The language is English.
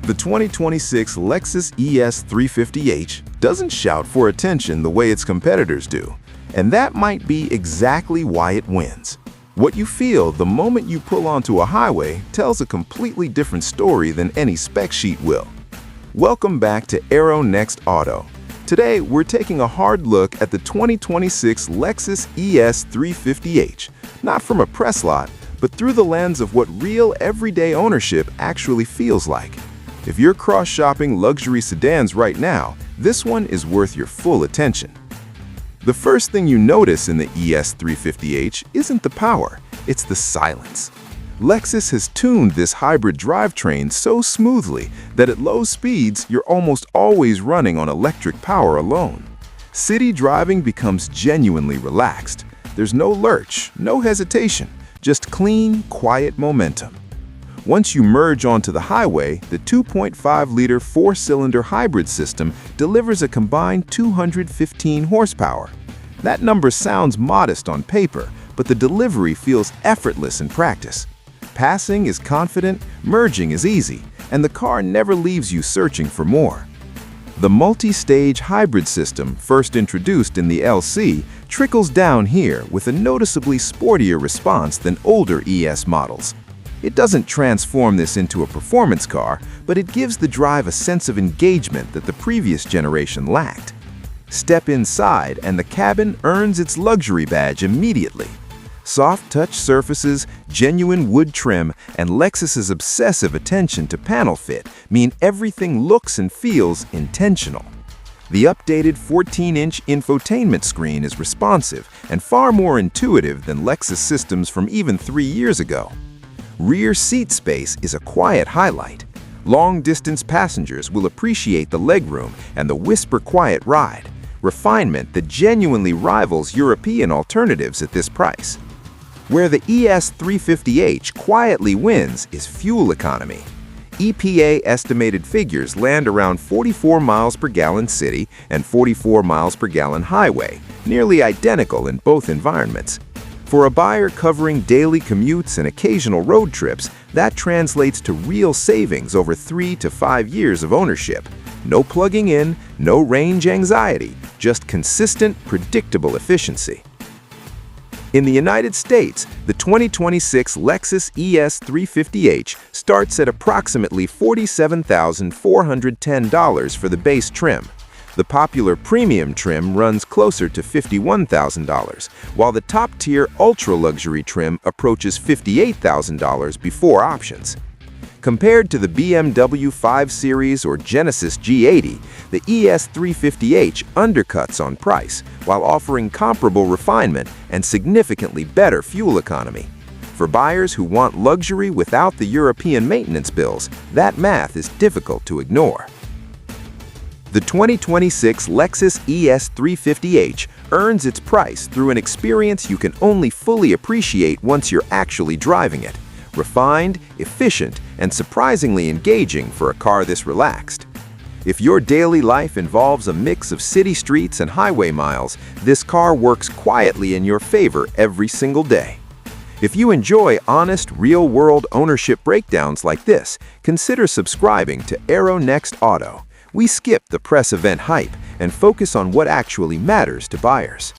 The 2026 Lexus ES 350h doesn't shout for attention the way its competitors do, and that might be exactly why it wins. What you feel the moment you pull onto a highway tells a completely different story than any spec sheet will. Welcome back to AeroNext Auto. Today, we're taking a hard look at the 2026 Lexus ES 350h, not from a press lot, but through the lens of what real everyday ownership actually feels like. If you're cross-shopping luxury sedans right now, this one is worth your full attention. The first thing you notice in the ES 350h isn't the power, it's the silence. Lexus has tuned this hybrid drivetrain so smoothly that at low speeds, you're almost always running on electric power alone. City driving becomes genuinely relaxed. There's no lurch, no hesitation, just clean, quiet momentum. Once you merge onto the highway, the 2.5-liter four-cylinder hybrid system delivers a combined 215 horsepower. That number sounds modest on paper, but the delivery feels effortless in practice. Passing is confident, merging is easy, and the car never leaves you searching for more. The multi-stage hybrid system, first introduced in the LC, trickles down here with a noticeably sportier response than older ES models. It doesn't transform this into a performance car, but it gives the drive a sense of engagement that the previous generation lacked. Step inside and the cabin earns its luxury badge immediately. Soft touch surfaces, genuine wood trim, and Lexus's obsessive attention to panel fit mean everything looks and feels intentional. The updated 14-inch infotainment screen is responsive and far more intuitive than Lexus systems from even 3 years ago. Rear seat space is a quiet highlight. Long-distance passengers will appreciate the legroom and the whisper-quiet ride, refinement that genuinely rivals European alternatives at this price. Where the ES 350h quietly wins is fuel economy. EPA estimated figures land around 44 miles per gallon city and 44 miles per gallon highway, nearly identical in both environments. For a buyer covering daily commutes and occasional road trips, that translates to real savings over 3 to 5 years of ownership. No plugging in, no range anxiety, just consistent, predictable efficiency. In the United States, the 2026 Lexus ES 350h starts at approximately $47,410 for the base trim. The popular premium trim runs closer to $51,000, while the top-tier ultra-luxury trim approaches $58,000 before options. Compared to the BMW 5 Series or Genesis G80, the ES 350h undercuts on price while offering comparable refinement and significantly better fuel economy. For buyers who want luxury without the European maintenance bills, that math is difficult to ignore. The 2026 Lexus ES 350h earns its price through an experience you can only fully appreciate once you're actually driving it. Refined, efficient, and surprisingly engaging for a car this relaxed. If your daily life involves a mix of city streets and highway miles, this car works quietly in your favor every single day. If you enjoy honest, real-world ownership breakdowns like this, consider subscribing to AeroNext Auto. We skip the press event hype and focus on what actually matters to buyers.